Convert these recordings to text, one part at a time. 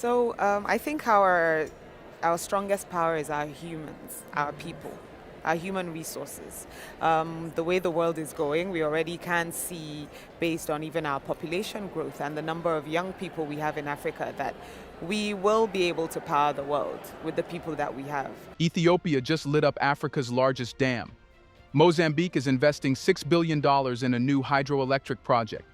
I think our strongest power is our humans, our people, our human resources. The way the world is going, we already can see, based on even our population growth and the number of young people we have in Africa, that we will be able to power the world with the people that we have. Ethiopia just lit up Africa's largest dam. Mozambique is investing $6 billion in a new hydroelectric project.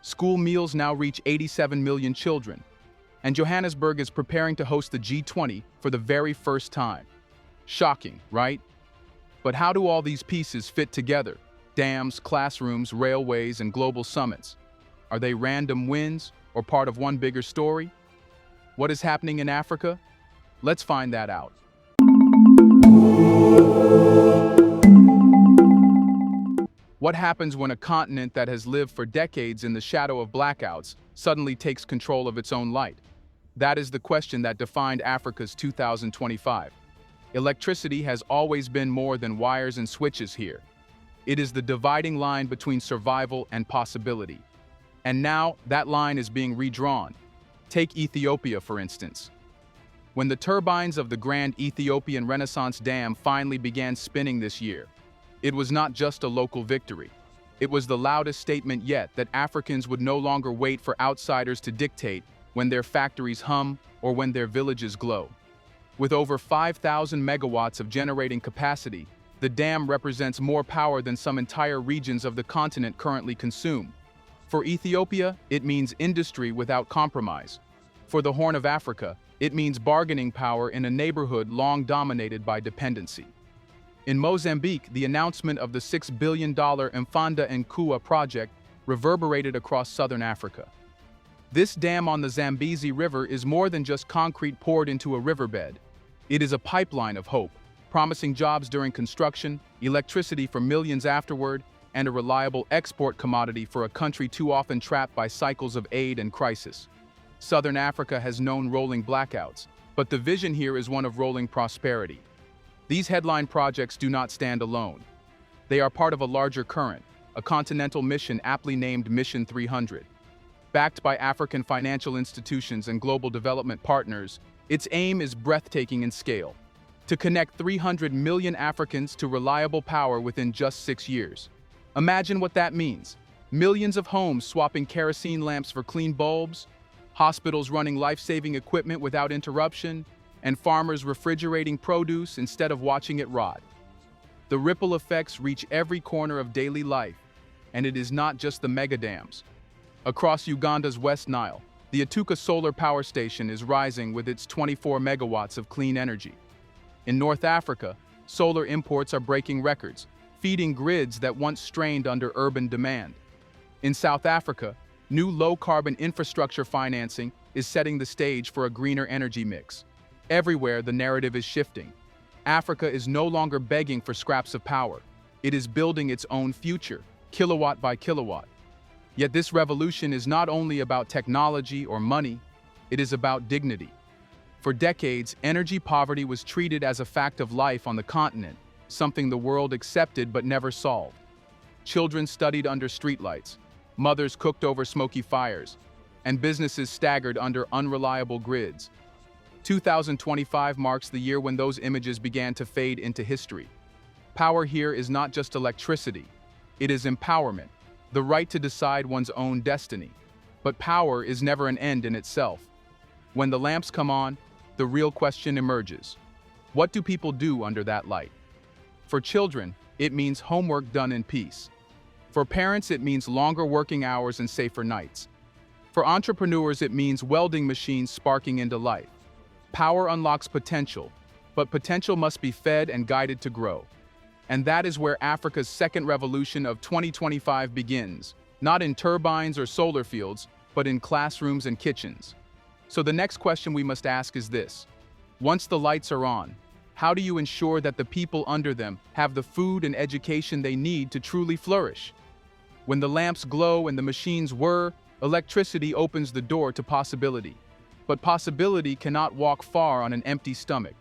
School meals now reach 87 million children. And Johannesburg is preparing to host the G20 for the very first time. Shocking, right? But how do all these pieces fit together? Dams, classrooms, railways, and global summits. Are they random wins or part of one bigger story? What is happening in Africa? Let's find that out. What happens when a continent that has lived for decades in the shadow of blackouts suddenly takes control of its own light? That is the question that defined Africa's 2025. Electricity has always been more than wires and switches here. It is the dividing line between survival and possibility. And now that line is being redrawn. Take Ethiopia, for instance. When the turbines of the Grand Ethiopian Renaissance Dam finally began spinning this year, it was not just a local victory. It was the loudest statement yet that Africans would no longer wait for outsiders to dictate when their factories hum or when their villages glow. With over 5,000 megawatts of generating capacity, the dam represents more power than some entire regions of the continent currently consume. For Ethiopia, it means industry without compromise. For the Horn of Africa, it means bargaining power in a neighborhood long dominated by dependency. In Mozambique, the announcement of the $6 billion Mfanda and Kua project reverberated across southern Africa. This dam on the Zambezi River is more than just concrete poured into a riverbed. It is a pipeline of hope, promising jobs during construction, electricity for millions afterward, and a reliable export commodity for a country too often trapped by cycles of aid and crisis. Southern Africa has known rolling blackouts, but the vision here is one of rolling prosperity. These headline projects do not stand alone. They are part of a larger current, a continental mission aptly named Mission 300. Backed by African financial institutions and global development partners, its aim is breathtaking in scale: to connect 300 million Africans to reliable power within just 6 years. Imagine what that means. Millions of homes swapping kerosene lamps for clean bulbs, hospitals running life-saving equipment without interruption, and farmers refrigerating produce instead of watching it rot. The ripple effects reach every corner of daily life, and it is not just the mega dams. Across Uganda's West Nile, the Atuka Solar Power Station is rising with its 24 megawatts of clean energy. In North Africa, solar imports are breaking records, feeding grids that once strained under urban demand. In South Africa, new low-carbon infrastructure financing is setting the stage for a greener energy mix. Everywhere, the narrative is shifting. Africa is no longer begging for scraps of power. It is building its own future, kilowatt by kilowatt. Yet this revolution is not only about technology or money, it is about dignity. For decades, energy poverty was treated as a fact of life on the continent, something the world accepted but never solved. Children studied under streetlights, mothers cooked over smoky fires, and businesses staggered under unreliable grids. 2025 marks the year when those images began to fade into history. Power here is not just electricity, it is empowerment, the right to decide one's own destiny. But power is never an end in itself. When the lamps come on, the real question emerges. What do people do under that light? For children, it means homework done in peace. For parents, it means longer working hours and safer nights. For entrepreneurs, it means welding machines sparking into life. Power unlocks potential, but potential must be fed and guided to grow. And that is where Africa's second revolution of 2025 begins, not in turbines or solar fields, but in classrooms and kitchens. So the next question we must ask is this: once the lights are on, how do you ensure that the people under them have the food and education they need to truly flourish? When the lamps glow and the machines whir, electricity opens the door to possibility. But possibility cannot walk far on an empty stomach.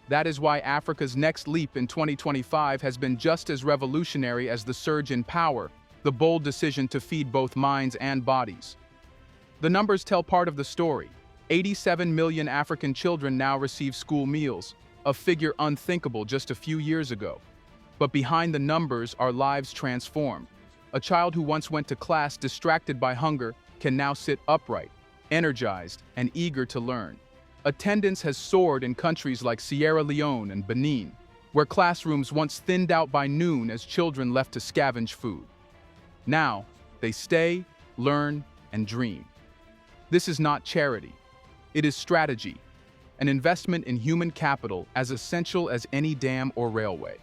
That is why Africa's next leap in 2025 has been just as revolutionary as the surge in power, the bold decision to feed both minds and bodies. The numbers tell part of the story. 87 million African children now receive school meals, a figure unthinkable just a few years ago. But behind the numbers are lives transformed. A child who once went to class distracted by hunger can now sit upright, energized, and eager to learn. Attendance has soared in countries like Sierra Leone and Benin, where classrooms once thinned out by noon as children left to scavenge food. Now, they stay, learn, and dream. This is not charity. It is strategy, an investment in human capital as essential as any dam or railway.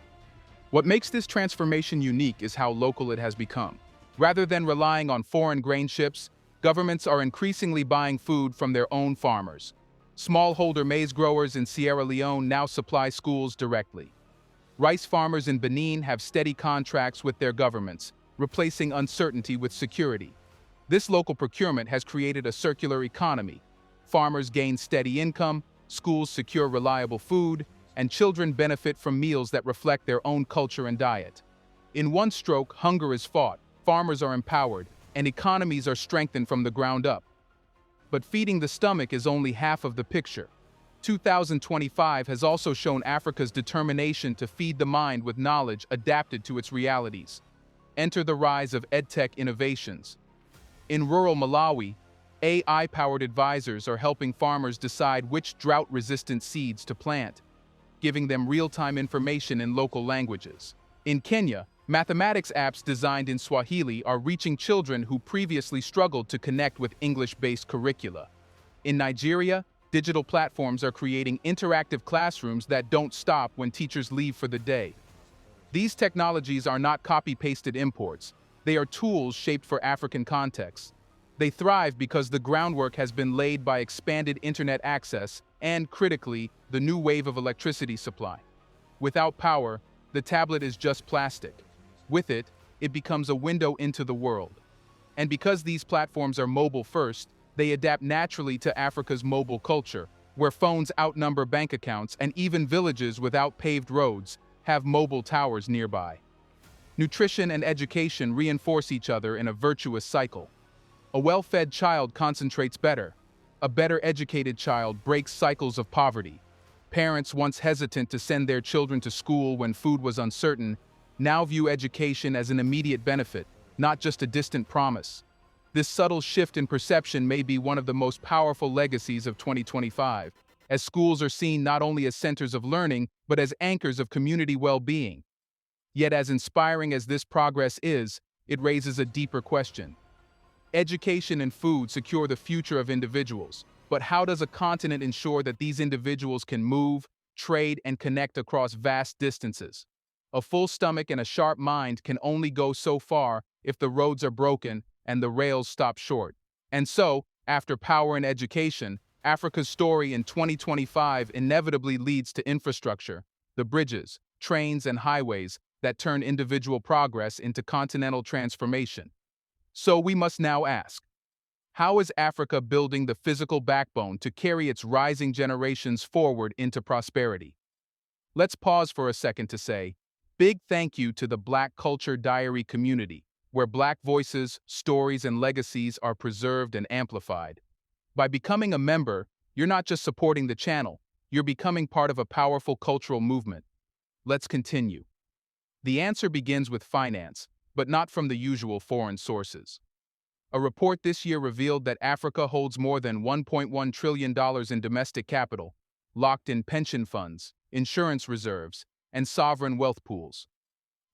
What makes this transformation unique is how local it has become. Rather than relying on foreign grain ships, governments are increasingly buying food from their own farmers. Smallholder maize growers in Sierra Leone now supply schools directly. Rice farmers in Benin have steady contracts with their governments, replacing uncertainty with security. This local procurement has created a circular economy. Farmers gain steady income, schools secure reliable food, and children benefit from meals that reflect their own culture and diet. In one stroke, hunger is fought, farmers are empowered, and economies are strengthened from the ground up. But feeding the stomach is only half of the picture. 2025 has also shown Africa's determination to feed the mind with knowledge adapted to its realities. Enter the rise of edtech innovations. In rural Malawi, AI-powered advisors are helping farmers decide which drought-resistant seeds to plant, giving them real-time information in local languages. In Kenya, mathematics apps designed in Swahili are reaching children who previously struggled to connect with English-based curricula. In Nigeria, digital platforms are creating interactive classrooms that don't stop when teachers leave for the day. These technologies are not copy-pasted imports. They are tools shaped for African contexts. They thrive because the groundwork has been laid by expanded internet access and, critically, the new wave of electricity supply. Without power, the tablet is just plastic. With it, it becomes a window into the world. And because these platforms are mobile first, they adapt naturally to Africa's mobile culture, where phones outnumber bank accounts and even villages without paved roads have mobile towers nearby. Nutrition and education reinforce each other in a virtuous cycle. A well-fed child concentrates better. A better educated child breaks cycles of poverty. Parents once hesitant to send their children to school when food was uncertain now view education as an immediate benefit, not just a distant promise. This subtle shift in perception may be one of the most powerful legacies of 2025, as schools are seen not only as centers of learning, but as anchors of community well-being. Yet as inspiring as this progress is, it raises a deeper question. Education and food secure the future of individuals, but how does a continent ensure that these individuals can move, trade, and connect across vast distances? A full stomach and a sharp mind can only go so far if the roads are broken and the rails stop short. And so, after power and education, Africa's story in 2025 inevitably leads to infrastructure, the bridges, trains, and highways that turn individual progress into continental transformation. So we must now ask, how is Africa building the physical backbone to carry its rising generations forward into prosperity? Let's pause for a second to say, big thank you to the Black Culture Diary community, where Black voices, stories, and legacies are preserved and amplified. By becoming a member, you're not just supporting the channel, you're becoming part of a powerful cultural movement. Let's continue. The answer begins with finance, but not from the usual foreign sources. A report this year revealed that Africa holds more than $1.1 trillion in domestic capital, locked in pension funds, insurance reserves, and sovereign wealth pools.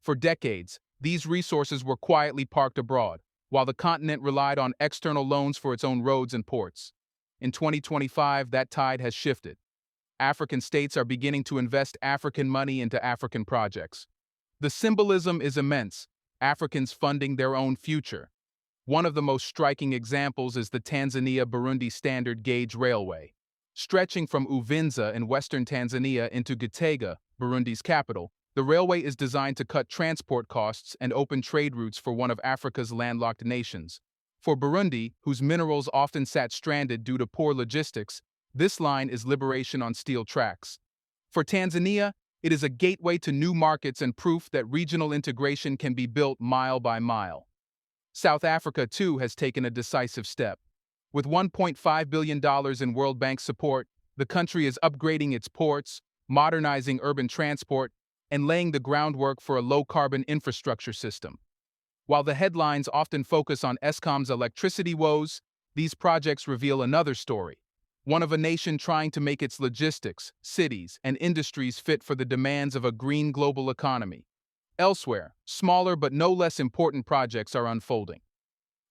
For decades, these resources were quietly parked abroad, while the continent relied on external loans for its own roads and ports. In 2025, that tide has shifted. African states are beginning to invest African money into African projects. The symbolism is immense, Africans funding their own future. One of the most striking examples is the Tanzania-Burundi Standard Gauge Railway. Stretching from Uvinza in western Tanzania into Gitega, Burundi's capital, the railway is designed to cut transport costs and open trade routes for one of Africa's landlocked nations. For Burundi, whose minerals often sat stranded due to poor logistics, this line is liberation on steel tracks. For Tanzania, it is a gateway to new markets and proof that regional integration can be built mile by mile. South Africa, too, has taken a decisive step. With $1.5 billion in World Bank support, the country is upgrading its ports, modernizing urban transport, and laying the groundwork for a low-carbon infrastructure system. While the headlines often focus on Eskom's electricity woes, these projects reveal another story, one of a nation trying to make its logistics, cities, and industries fit for the demands of a green global economy. Elsewhere, smaller but no less important projects are unfolding.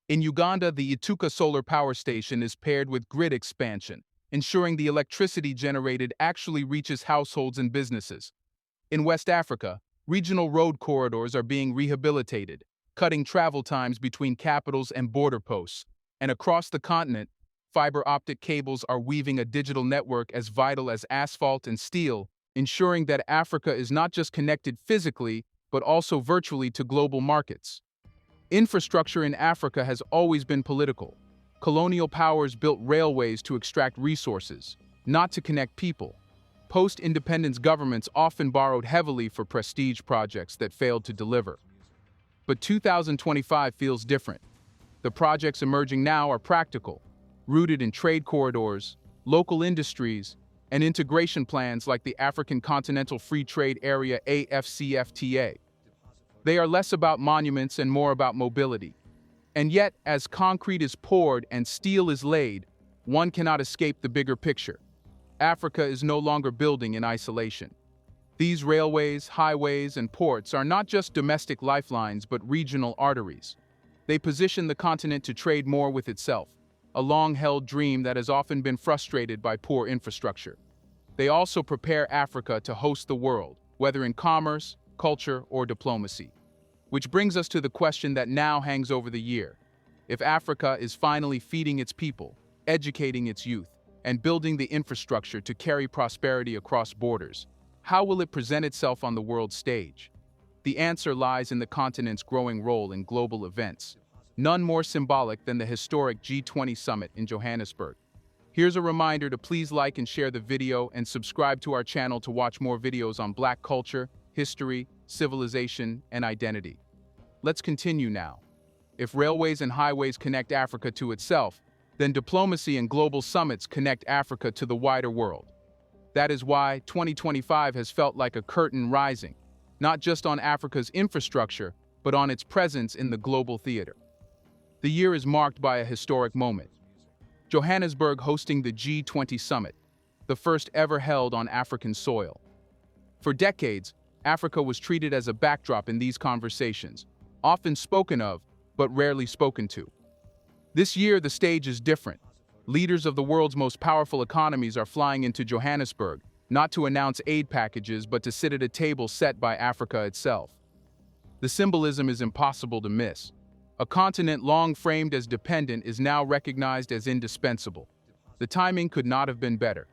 In Uganda, the Ituka solar power station is paired with grid expansion, ensuring the electricity generated actually reaches households and businesses. In West Africa, regional road corridors are being rehabilitated, cutting travel times between capitals and border posts. And across the continent, fiber optic cables are weaving a digital network as vital as asphalt and steel, ensuring that Africa is not just connected physically, but also virtually to global markets. Infrastructure in Africa has always been political. Colonial powers built railways to extract resources, not to connect people. Post-independence governments often borrowed heavily for prestige projects that failed to deliver. But 2025 feels different. The projects emerging now are practical, rooted in trade corridors, local industries, and integration plans like the African Continental Free Trade Area (AFCFTA). They are less about monuments and more about mobility. And yet, as concrete is poured and steel is laid, one cannot escape the bigger picture. Africa is no longer building in isolation. These railways, highways, and ports are not just domestic lifelines but regional arteries. They position the continent to trade more with itself, a long-held dream that has often been frustrated by poor infrastructure. They also prepare Africa to host the world, whether in commerce, culture, or diplomacy. Which brings us to the question that now hangs over the year. If Africa is finally feeding its people, educating its youth, and building the infrastructure to carry prosperity across borders, how will it present itself on the world stage? The answer lies in the continent's growing role in global events, none more symbolic than the historic G20 summit in Johannesburg. Here's a reminder to please like and share the video and subscribe to our channel to watch more videos on Black culture, history, civilization, and identity. Let's continue now. If railways and highways connect Africa to itself, then diplomacy and global summits connect Africa to the wider world. That is why 2025 has felt like a curtain rising, not just on Africa's infrastructure, but on its presence in the global theater. The year is marked by a historic moment. Johannesburg hosting the G20 summit, the first ever held on African soil. For decades, Africa was treated as a backdrop in these conversations, often spoken of, but rarely spoken to. This year, the stage is different. Leaders of the world's most powerful economies are flying into Johannesburg, not to announce aid packages, but to sit at a table set by Africa itself. The symbolism is impossible to miss. A continent long framed as dependent is now recognized as indispensable. The timing could not have been better.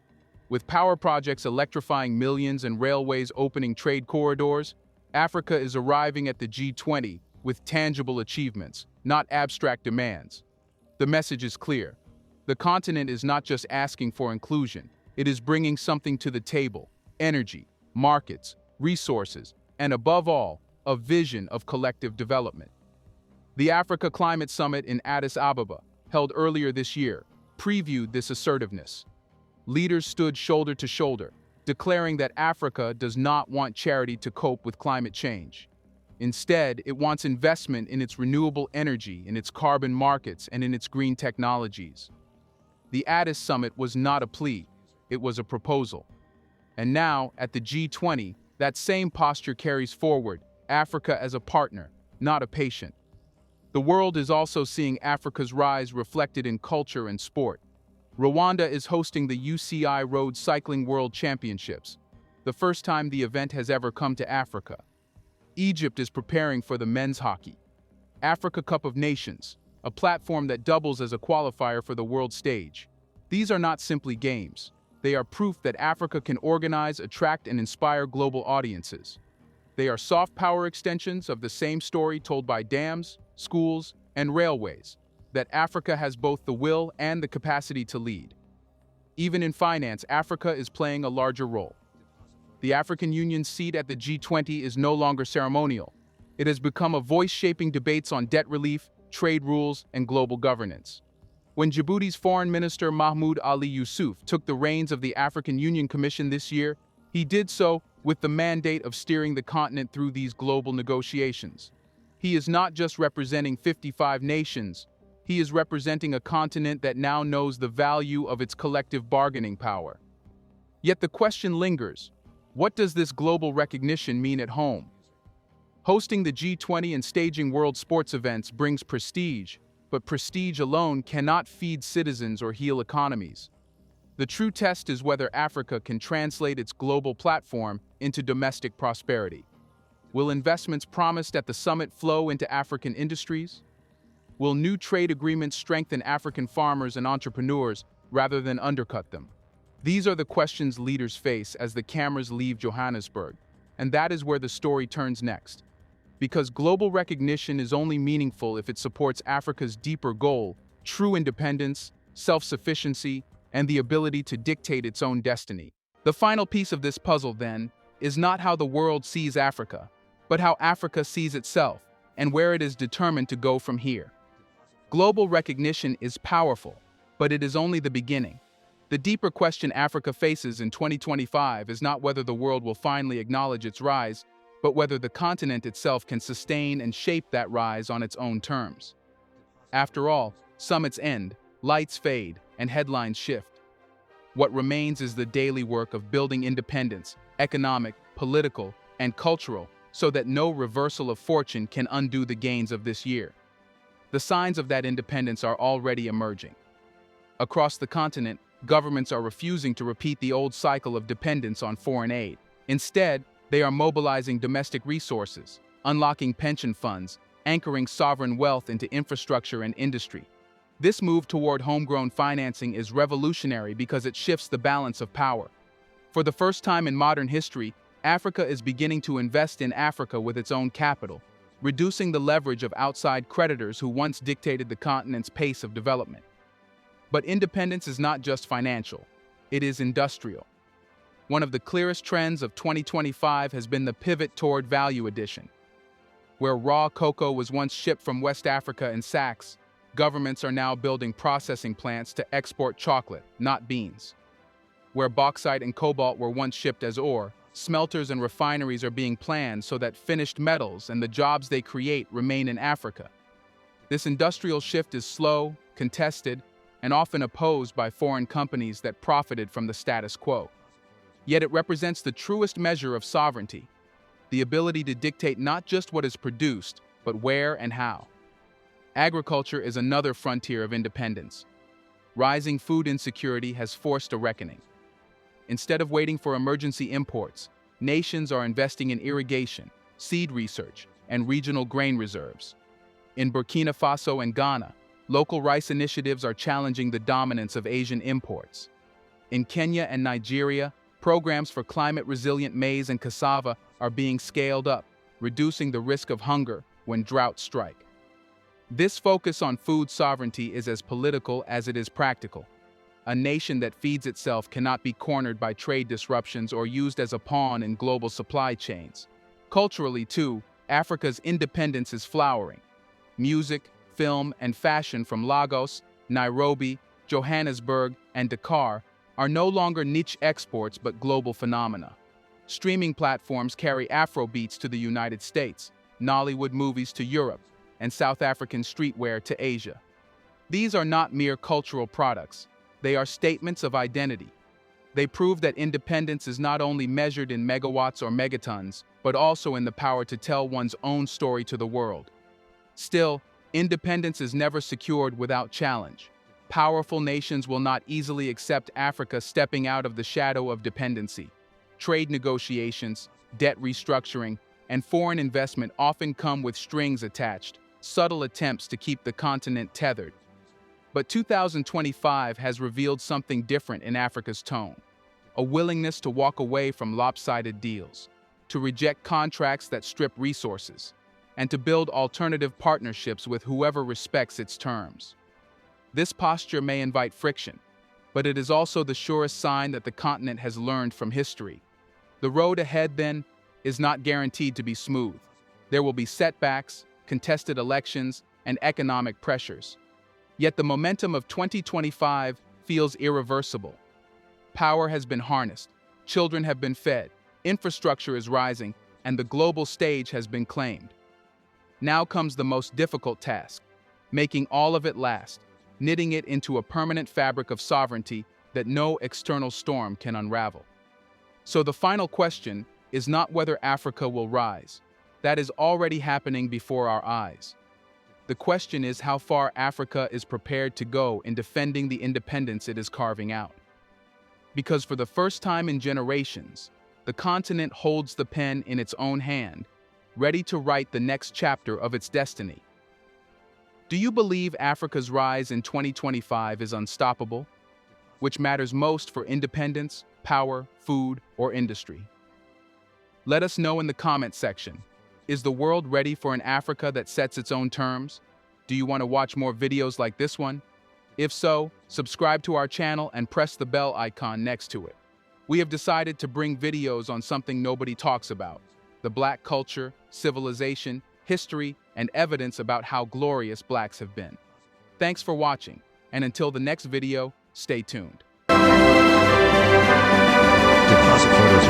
With power projects electrifying millions and railways opening trade corridors, Africa is arriving at the G20 with tangible achievements, not abstract demands. The message is clear. The continent is not just asking for inclusion, it is bringing something to the table: energy, markets, resources, and above all, a vision of collective development. The Africa Climate Summit in Addis Ababa, held earlier this year, previewed this assertiveness. Leaders stood shoulder to shoulder, declaring that Africa does not want charity to cope with climate change. Instead, it wants investment in its renewable energy, in its carbon markets, and in its green technologies. The Addis Summit was not a plea, it was a proposal. And now, at the G20, that same posture carries forward, Africa as a partner, not a patient. The world is also seeing Africa's rise reflected in culture and sport. Rwanda is hosting the UCI Road Cycling World Championships, the first time the event has ever come to Africa. Egypt is preparing for the men's hockey Africa Cup of Nations, a platform that doubles as a qualifier for the world stage. These are not simply games. They are proof that Africa can organize, attract, and inspire global audiences. They are soft power extensions of the same story told by dams, schools, and railways, that Africa has both the will and the capacity to lead. Even in finance, Africa is playing a larger role. The African Union's seat at the G20 is no longer ceremonial. It has become a voice shaping debates on debt relief, trade rules, and global governance. When Djibouti's Foreign Minister Mahmoud Ali Yusuf took the reins of the African Union Commission this year, he did so with the mandate of steering the continent through these global negotiations. He is not just representing 55 nations, he is representing a continent that now knows the value of its collective bargaining power. Yet the question lingers, what does this global recognition mean at home? Hosting the G20 and staging world sports events brings prestige, but prestige alone cannot feed citizens or heal economies. The true test is whether Africa can translate its global platform into domestic prosperity. Will investments promised at the summit flow into African industries? Will new trade agreements strengthen African farmers and entrepreneurs rather than undercut them? These are the questions leaders face as the cameras leave Johannesburg, and that is where the story turns next. Because global recognition is only meaningful if it supports Africa's deeper goal, true independence, self-sufficiency, and the ability to dictate its own destiny. The final piece of this puzzle, then, is not how the world sees Africa, but how Africa sees itself, and where it is determined to go from here. Global recognition is powerful, but it is only the beginning. The deeper question Africa faces in 2025 is not whether the world will finally acknowledge its rise, but whether the continent itself can sustain and shape that rise on its own terms. After all, summits end, lights fade, and headlines shift. What remains is the daily work of building independence, economic, political, and cultural, so that no reversal of fortune can undo the gains of this year. The signs of that independence are already emerging. Across the continent, governments are refusing to repeat the old cycle of dependence on foreign aid. Instead, they are mobilizing domestic resources, unlocking pension funds, anchoring sovereign wealth into infrastructure and industry. This move toward homegrown financing is revolutionary because it shifts the balance of power. For the first time in modern history, Africa is beginning to invest in Africa with its own capital, reducing the leverage of outside creditors who once dictated the continent's pace of development. But independence is not just financial, it is industrial. One of the clearest trends of 2025 has been the pivot toward value addition. Where raw cocoa was once shipped from West Africa in sacks, governments are now building processing plants to export chocolate, not beans. Where bauxite and cobalt were once shipped as ore, smelters and refineries are being planned so that finished metals and the jobs they create remain in Africa. This industrial shift is slow, contested, and often opposed by foreign companies that profited from the status quo. Yet it represents the truest measure of sovereignty, the ability to dictate not just what is produced, but where and how. Agriculture is another frontier of independence. Rising food insecurity has forced a reckoning. Instead of waiting for emergency imports, nations are investing in irrigation, seed research, and regional grain reserves. In Burkina Faso and Ghana, local rice initiatives are challenging the dominance of Asian imports. In Kenya and Nigeria, programs for climate-resilient maize and cassava are being scaled up, reducing the risk of hunger when droughts strike. This focus on food sovereignty is as political as it is practical. A nation that feeds itself cannot be cornered by trade disruptions or used as a pawn in global supply chains. Culturally, too, Africa's independence is flowering. Music, film, and fashion from Lagos, Nairobi, Johannesburg, and Dakar are no longer niche exports but global phenomena. Streaming platforms carry Afrobeats to the United States, Nollywood movies to Europe, and South African streetwear to Asia. These are not mere cultural products. They are statements of identity. They prove that independence is not only measured in megawatts or megatons, but also in the power to tell one's own story to the world. Still, independence is never secured without challenge. Powerful nations will not easily accept Africa stepping out of the shadow of dependency. Trade negotiations, debt restructuring, and foreign investment often come with strings attached, subtle attempts to keep the continent tethered. But 2025 has revealed something different in Africa's tone. A willingness to walk away from lopsided deals, to reject contracts that strip resources, and to build alternative partnerships with whoever respects its terms. This posture may invite friction, but it is also the surest sign that the continent has learned from history. The road ahead, then, is not guaranteed to be smooth. There will be setbacks, contested elections, and economic pressures. Yet the momentum of 2025 feels irreversible. Power has been harnessed, children have been fed, infrastructure is rising, and the global stage has been claimed. Now comes the most difficult task, making all of it last, knitting it into a permanent fabric of sovereignty that no external storm can unravel. So the final question is not whether Africa will rise. That is already happening before our eyes. The question is how far Africa is prepared to go in defending the independence it is carving out. Because for the first time in generations, the continent holds the pen in its own hand, ready to write the next chapter of its destiny. Do you believe Africa's rise in 2025 is unstoppable? Which matters most for independence, power, food, or industry? Let us know in the comment section. Is the world ready for an Africa that sets its own terms? Do you want to watch more videos like this one? If so, subscribe to our channel and press the bell icon next to it. We have decided to bring videos on something nobody talks about: the Black culture, civilization, history, and evidence about how glorious Blacks have been. Thanks for watching, and until the next video, stay tuned. Deposit photos